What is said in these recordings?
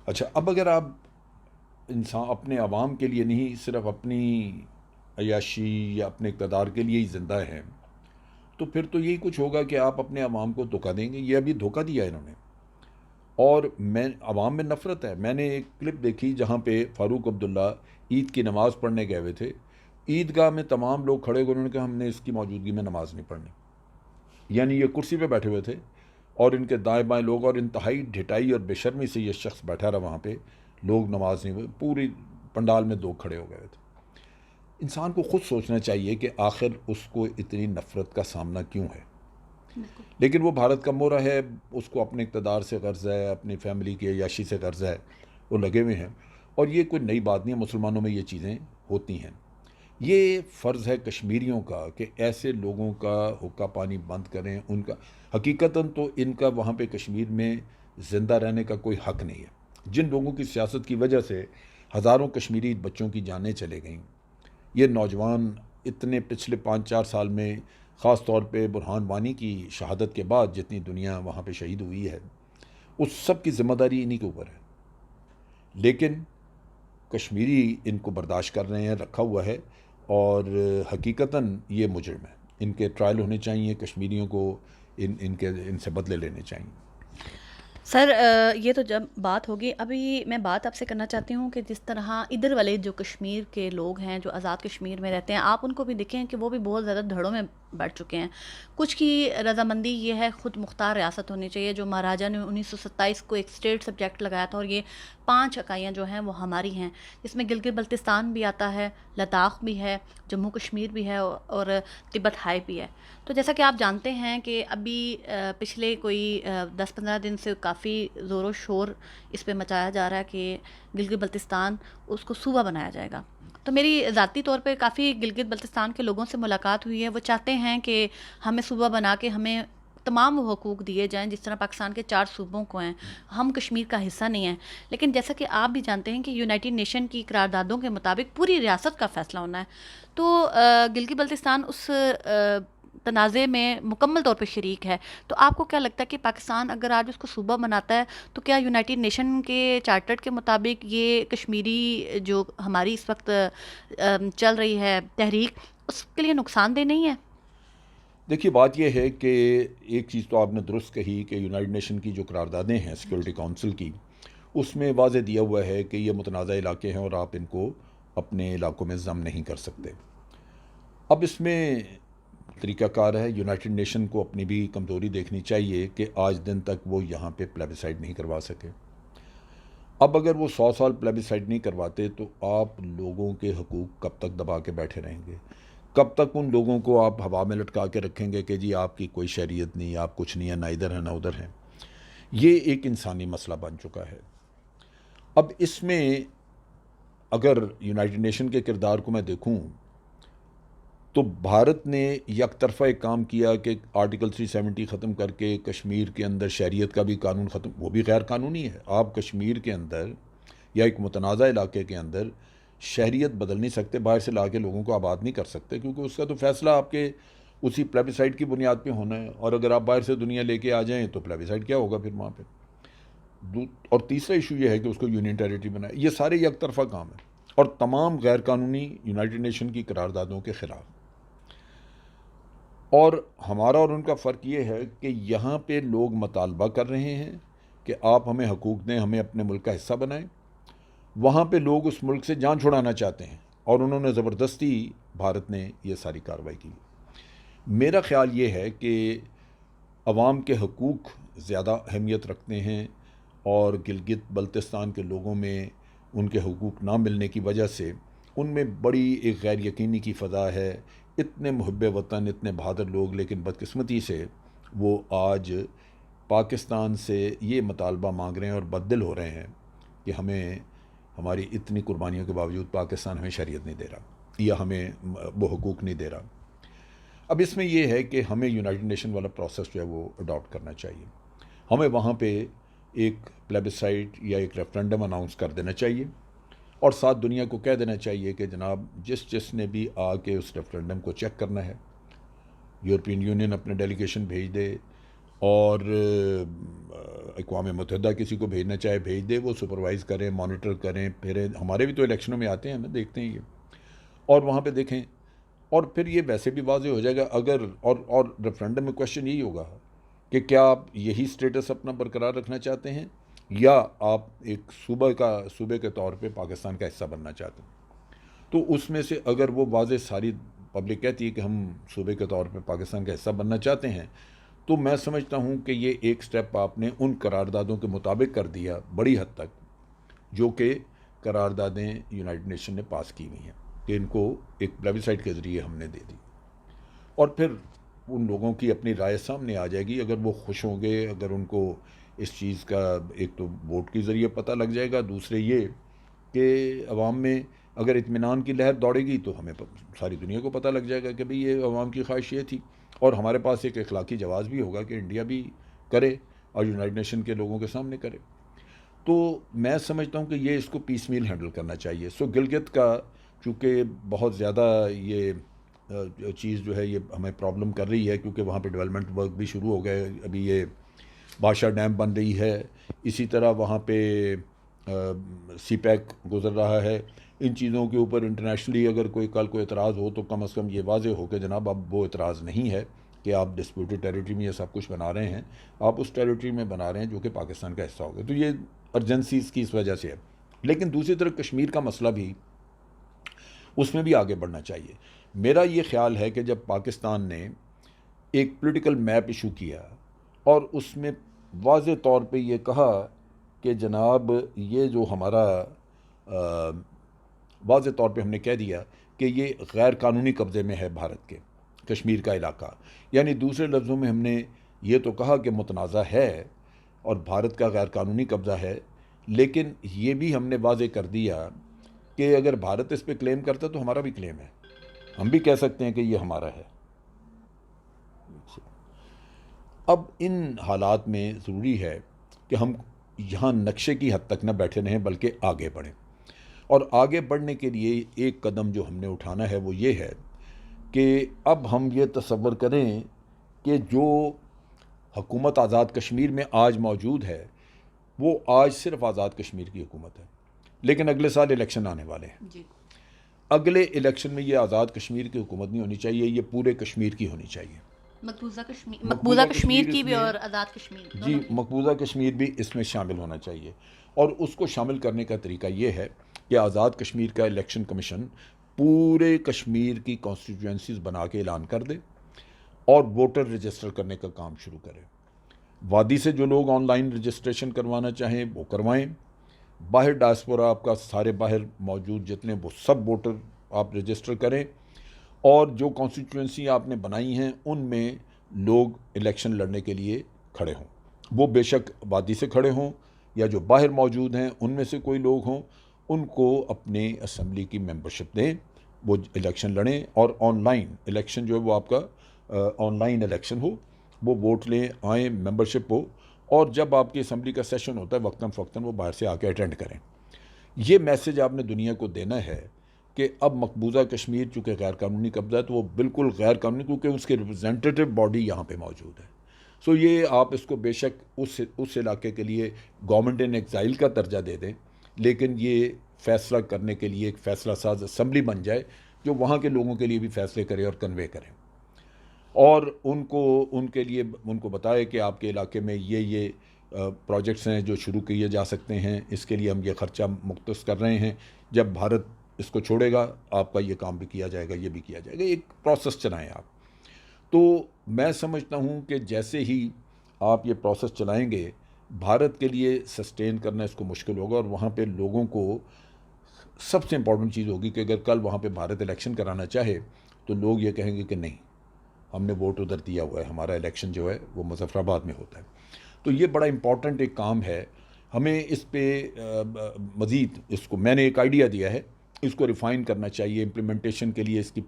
अच्छा, अब अगर आप इंसान अपने आवाम के लिए नहीं, सिर्फ अपनी अय्याशी या अपने इक़्तिदार के लिए ही ज़िंदा हैं, तो फिर तो यही कुछ होगा कि आप अपने आवाम को धोखा देंगे। ये अभी धोखा दिया है इन्होंने। और मैं आवाम में नफ़रत है। मैंने एक क्लिप देखी जहाँ पे फ़ारूक अब्दुल्ला ईद की नमाज़ पढ़ने गए हुए थे। ईदगाह में तमाम लोग खड़े हुए, उन्होंने कहा हमने इसकी मौजूदगी में नमाज़ नहीं पढ़नी। यानी ये कुर्सी पे बैठे हुए थे और इनके दाएं बाएं लोग, और इंतहाई ढिठाई और बेशर्मी से ये शख्स बैठा रहा वहाँ पे। लोग नमाज नहीं हुए, पूरी पंडाल में दो खड़े हो गए थे। इंसान को खुद सोचना चाहिए कि आखिर उसको इतनी नफ़रत का सामना क्यों है। बिल्कुल। लेकिन वो भारत का मोरा है, उसको अपने इक़्तिदार से गर्ज़ है, अपनी फ़ैमिली की अय्याशी से गर्ज़ है, वो लगे हुए हैं। और ये कोई नई बात नहीं है, मुसलमानों में ये चीज़ें होती हैं। ये फ़र्ज़ है कश्मीरियों का कि ऐसे लोगों का हुक्का पानी बंद करें। उनका हकीकतन तो इनका वहाँ पे कश्मीर में ज़िंदा रहने का कोई हक़ नहीं है। जिन लोगों की सियासत की वजह से हज़ारों कश्मीरी बच्चों की जानें चले गईं, ये नौजवान इतने पिछले 5-4 साल में, ख़ास तौर पे बुरहान वानी की शहादत के बाद जितनी दुनिया वहाँ पे शहीद हुई है, उस सब की ज़िम्मेदारी इन्हीं के ऊपर है। लेकिन कश्मीरी इनको बर्दाश्त कर रहे हैं, रखा हुआ है। और हकीकतन ये मुजरिम है। इनके ट्रायल होने चाहिए, कश्मीरियों को इनके इनसे बदले लेने चाहिए। सर ये तो जब बात होगी, अभी मैं बात आपसे करना चाहती हूँ कि जिस तरह इधर वाले जो कश्मीर के लोग हैं जो आज़ाद कश्मीर में रहते हैं, आप उनको भी देखें कि वो भी बहुत ज़्यादा धड़ों में बढ़ चुके हैं। कुछ की रजामंदी ये है खुद मुख्तार रियासत होनी चाहिए, जो महाराजा ने 1927 को एक स्टेट सब्जेक्ट लगाया था, और ये 5 इकाइयाँ जो हैं वो हमारी हैं, जिसमें गिलगित बल्तिस्तान भी आता है, लद्दाख भी है, जम्मू कश्मीर भी है, और तिब्बत हाई भी है। तो जैसा कि आप जानते हैं कि अभी पिछले कोई 10-15 दिन से काफ़ी ज़ोरों शोर इस पे मचाया जा रहा है कि गिलगित बल्तिस्तान उसको सूबा बनाया जाएगा। तो मेरी ज़ाती तौर पे काफ़ी गिलगित बल्तिस्तान के लोगों से मुलाकात हुई है। वो चाहते हैं कि हमें सूबा बना के हमें तमाम वो हकूक़ दिए जाएँ जिस तरह पाकिस्तान के 4 सूबों को हैं। हम कश्मीर का हिस्सा नहीं हैं। लेकिन जैसा कि आप भी जानते हैं कि यूनाइटेड नेशन की करारदादों के मुताबिक पूरी रियासत का फ़ैसला होना है। तो गिलगित बल्तिस्तान उस तनाज़े में मुकम्मल तौर पे शरीक है। तो आपको क्या लगता है कि पाकिस्तान अगर आज उसको सूबा बनाता है, तो क्या यूनाइटेड नेशन के चार्टर के मुताबिक ये कश्मीरी जो हमारी इस वक्त चल रही है तहरीक, उसके लिए नुकसानदेह नहीं है? देखिए, बात यह है कि एक चीज़ तो आपने दुरुस्त कही कि यूनाइटेड नेशन की जो करारदादें हैं सिक्योरिटी काउंसिल की, उसमें वाज़े दिया हुआ है कि ये मुतनाज़ा इलाके हैं और आप इनको अपने इलाकों में ज़म नहीं कर सकते। अब इसमें तरीक़ाकार है, यूनाइटेड नेशन को अपनी भी कमज़ोरी देखनी चाहिए कि आज दिन तक वो यहाँ पे प्लेबिसाइड नहीं करवा सके। अब अगर वो 100 साल प्लेबिसाइड नहीं करवाते तो आप लोगों के हकूक़ कब तक दबा के बैठे रहेंगे? कब तक उन लोगों को आप हवा में लटका के रखेंगे कि जी आपकी कोई शरीयत नहीं, आप कुछ नहीं है, ना इधर है ना उधर है। ये एक इंसानी मसला बन चुका है। अब इसमें अगर यूनाइटेड नेशन के किरदार को मैं देखूँ, तो भारत ने यकतरफ़ा एक काम किया कि आर्टिकल 370 ख़त्म करके कश्मीर के अंदर शहरियत का भी कानून ख़त्म, वो भी गैर कानूनी है। आप कश्मीर के अंदर या एक मुतनाज़ा इलाके के अंदर शहरियत बदल नहीं सकते, बाहर से ला के लोगों को आबाद नहीं कर सकते, क्योंकि उसका तो फ़ैसला आपके उसी प्लेबिसाइड की बुनियाद पे होना है। और अगर आप बाहर से दुनिया लेके आ जाएँ तो प्लेबिसाइड क्या होगा फिर वहाँ पे। और तीसरा इशू ये है कि उसको यूनियन टेरिटरी बनाए। ये सारे यकतरफ़ा काम है और तमाम गैर कानूनी यूनाइटेड नेशन की करारदादों के ख़िलाफ़। और हमारा और उनका फ़र्क ये है कि यहाँ पे लोग मतालबा कर रहे हैं कि आप हमें हकूक़ दें, हमें अपने मुल्क का हिस्सा बनाएं। वहाँ पे लोग उस मुल्क से जान छुड़ाना चाहते हैं और उन्होंने ज़बरदस्ती, भारत ने ये सारी कार्रवाई की। मेरा ख़्याल ये है कि अवाम के हकूक़ ज़्यादा अहमियत रखते हैं और गिलगित बल्तिस्तान के लोगों में उनके हकूक़ ना मिलने की वजह से उनमें बड़ी एक गैर यकीनी की फ़ज़ा है। इतने मुहब्बे वतन, इतने बहादुर लोग, लेकिन बदकिस्मती से वो आज पाकिस्तान से ये मतालबा मांग रहे हैं और बददिल हो रहे हैं कि हमें हमारी इतनी कुर्बानियों के बावजूद पाकिस्तान हमें शरीयत नहीं दे रहा या हमें वो हकूक़ नहीं दे रहा। अब इसमें यह है कि हमें यूनाइटेड नेशन वाला प्रोसेस जो है वो अडॉप्ट करना चाहिए। हमें वहाँ पे एक प्लेबिसाइड या एक रेफरेंडम अनाउंस कर देना चाहिए और साथ दुनिया को कह देना चाहिए कि जनाब जिसने भी आके उस रेफरेंडम को चेक करना है, यूरोपियन यूनियन अपने डेलीगेशन भेज दे और अक़वाम मुत्तहिदा किसी को भेजना चाहे भेज दे, वो सुपरवाइज़ करें, मॉनिटर करें, फिर हमारे भी तो इलेक्शनों में आते हैं ना, देखते हैं ये, और वहाँ पे देखें, और फिर ये वैसे भी वाज़ेह हो जाएगा अगर, और रेफरेंडम में क्वेश्चन यही होगा कि क्या आप यही स्टेटस अपना बरकरार रखना चाहते हैं या आप एक सूबे के तौर पे पाकिस्तान का हिस्सा बनना चाहते हैं। तो उसमें से अगर वो वाज़ेह सारी पब्लिक कहती है कि हम सूबे के तौर पे पाकिस्तान का हिस्सा बनना चाहते हैं, तो मैं समझता हूँ कि ये एक स्टेप आपने उन करारदादों के मुताबिक कर दिया बड़ी हद तक, जो कि करारदादें यूनाइटेड नेशन ने पास की हुई हैं कि इनको एक प्लेबिसाइट के ज़रिए हमने दे दी, और फिर उन लोगों की अपनी राय सामने आ जाएगी। अगर वो खुश होंगे, अगर उनको इस चीज़ का एक तो वोट के ज़रिए पता लग जाएगा, दूसरे ये कि अवाम में अगर इत्मीनान की लहर दौड़ेगी तो हमें सारी दुनिया को पता लग जाएगा कि भाई ये अवाम की ख्वाहिश ये थी, और हमारे पास एक अखलाकी जवाज़ भी होगा कि इंडिया भी करे और यूनाइटेड नेशन के लोगों के सामने करे। तो मैं समझता हूँ कि ये इसको पीस मील हैंडल करना चाहिए। सो गिलगित का चूँकि बहुत ज़्यादा ये चीज़ जो है ये हमें प्रॉब्लम कर रही है, क्योंकि वहाँ पे डेवलपमेंट वर्क भी शुरू हो गए, अभी ये बादशाह डैम बन रही है, इसी तरह वहाँ पे सी पैक गुजर रहा है। इन चीज़ों के ऊपर इंटरनेशनली अगर कल कोई एतराज़ हो तो कम से कम ये वाज़ेह हो कि जनाब अब वो एतराज़ नहीं है कि आप डिस्प्यूटेड टेरिटरी में ये सब कुछ बना रहे हैं, आप उस टेरिटरी में बना रहे हैं जो कि पाकिस्तान का हिस्सा हो गया। तो ये अर्जेंसी इसकी इस वजह से है। लेकिन दूसरी तरफ कश्मीर का मसला भी, उसमें भी आगे बढ़ना चाहिए। मेरा ये ख्याल है कि जब पाकिस्तान ने एक पॉलिटिकल मैप इशू किया और उसमें वाज़े तौर पे ये कहा कि जनाब ये जो हमारा वाज़े तौर पे हमने कह दिया कि ये गैर कानूनी कब्ज़े में है भारत के कश्मीर का इलाका, यानी दूसरे लफ्ज़ों में हमने ये तो कहा कि मुतनाज़ा है और भारत का गैर कानूनी कब्ज़ा है, लेकिन ये भी हमने वाज़े कर दिया कि अगर भारत इस पर क्लेम करता तो हमारा भी क्लेम है, हम भी कह सकते हैं कि ये हमारा है। अब इन हालात में ज़रूरी है कि हम यहाँ नक्शे की हद तक न बैठे रहें बल्कि आगे बढ़ें, और आगे बढ़ने के लिए एक कदम जो हमने उठाना है वो ये है कि अब हम ये तसव्वुर करें कि जो हुकूमत आज़ाद कश्मीर में आज मौजूद है वो आज सिर्फ आज़ाद कश्मीर की हुकूमत है, लेकिन अगले साल इलेक्शन आने वाले हैं जी। अगले इलेक्शन में ये आज़ाद कश्मीर की हुकूमत नहीं होनी चाहिए, ये पूरे कश्मीर की होनी चाहिए। मकबूजा कश्मीर की भी और आज़ाद कश्मीर जी, मकबूजा कश्मीर भी इसमें शामिल होना चाहिए, और उसको शामिल करने का तरीका ये है कि आज़ाद कश्मीर का इलेक्शन कमीशन पूरे कश्मीर की कॉन्स्टिट्यूंसीज बना के ऐलान कर दे और वोटर रजिस्टर करने का काम शुरू करे। वादी से जो लोग ऑनलाइन रजिस्ट्रेशन करवाना चाहें वो करवाएं, बाहर डायस्पोरा आपका सारे बाहर मौजूद जितने वो सब वोटर आप रजिस्टर करें, और जो कॉन्स्टिट्यूंसी आपने बनाई हैं उनमें लोग इलेक्शन लड़ने के लिए खड़े हों, वो बेशक वादी से खड़े हों या जो बाहर मौजूद हैं उनमें से कोई लोग हों, उनको अपने असम्बली की मेंबरशिप दें, वो इलेक्शन लड़ें, और ऑनलाइन इलेक्शन जो है वो आपका ऑनलाइन इलेक्शन हो, वो वोट लें, आएँ, मेंबरशिप हो, और जब आपकी असम्बली का सेशन होता है वक्तन फ़क्तन वो बाहर से आके अटेंड करें। ये मैसेज आपने दुनिया को देना है कि अब मकबूजा कश्मीर चूँकि गैर कानूनी कब्ज़ा है तो वो बिल्कुल गैर कानूनी, क्योंकि उसके रिप्रेजेंटेटिव बॉडी यहाँ पे मौजूद है। सो ये आप इसको बेशक उस इलाके के लिए गवर्नमेंट इन एग्ज़ाइल का दर्जा दे दें, लेकिन ये फ़ैसला करने के लिए एक फ़ैसला साज असम्बली बन जाए जो वहाँ के लोगों के लिए भी फ़ैसले करे और कन्वे करे, और उनके लिए उनको बताए कि आपके इलाके में ये प्रोजेक्ट्स हैं जो शुरू किए जा सकते हैं, इसके लिए हम ये ख़र्चा मुख्तस कर रहे हैं, जब भारत इसको छोड़ेगा आपका ये काम भी किया जाएगा, ये भी किया जाएगा, एक प्रोसेस चलाएं आप। तो मैं समझता हूँ कि जैसे ही आप ये प्रोसेस चलाएंगे भारत के लिए सस्टेन करना इसको मुश्किल होगा, और वहाँ पे लोगों को सबसे इम्पॉर्टेंट चीज़ होगी कि अगर कल वहाँ पे भारत इलेक्शन कराना चाहे तो लोग ये कहेंगे कि नहीं, हमने वोट उधर दिया हुआ है, हमारा इलेक्शन जो है वो मुजफ्फराबाद में होता है। तो ये बड़ा इम्पॉर्टेंट एक काम है, हमें इस पे मज़ीद इसको मैंने एक आइडिया दिया है, इसको रिफ़ाइन करना चाहिए, इम्प्लीमेंटेशन के लिए इसकी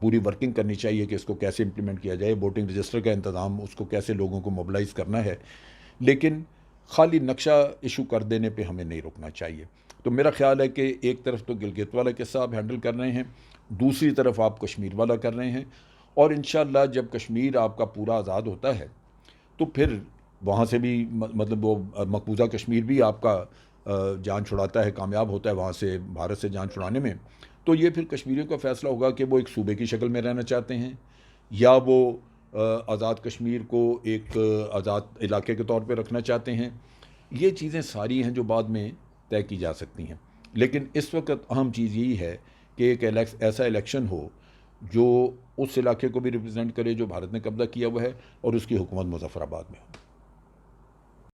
पूरी वर्किंग करनी चाहिए कि इसको कैसे इम्प्लीमेंट किया जाए, वोटिंग रजिस्टर का इंतज़ाम, उसको कैसे लोगों को मोबिलाइज़ करना है, लेकिन खाली नक्शा इशू कर देने पे हमें नहीं रुकना चाहिए। तो मेरा ख़्याल है कि एक तरफ तो गिलगित वाला किस्सा आप हैंडल कर रहे हैं, दूसरी तरफ आप कश्मीर वाला कर रहे हैं, और इंशाअल्लाह जब कश्मीर आपका पूरा आज़ाद होता है तो फिर वहाँ से भी मतलब वो मकबूजा कश्मीर भी आपका जान छुड़ाता है, कामयाब होता है वहाँ से भारत से जान छुड़ाने में। तो ये फिर कश्मीरियों का फ़ैसला होगा कि वो एक सूबे की शक्ल में रहना चाहते हैं या वो आज़ाद कश्मीर को एक आज़ाद इलाके के तौर पे रखना चाहते हैं। ये चीज़ें सारी हैं जो बाद में तय की जा सकती हैं, लेकिन इस वक्त अहम चीज़ यही है कि एक ऐसा इलेक्शन हो जो उस इलाके को भी रिप्रेजेंट करे जो भारत ने कब्जा किया हुआ है और उसकी हुकूमत मुजफ्फराबाद में हो।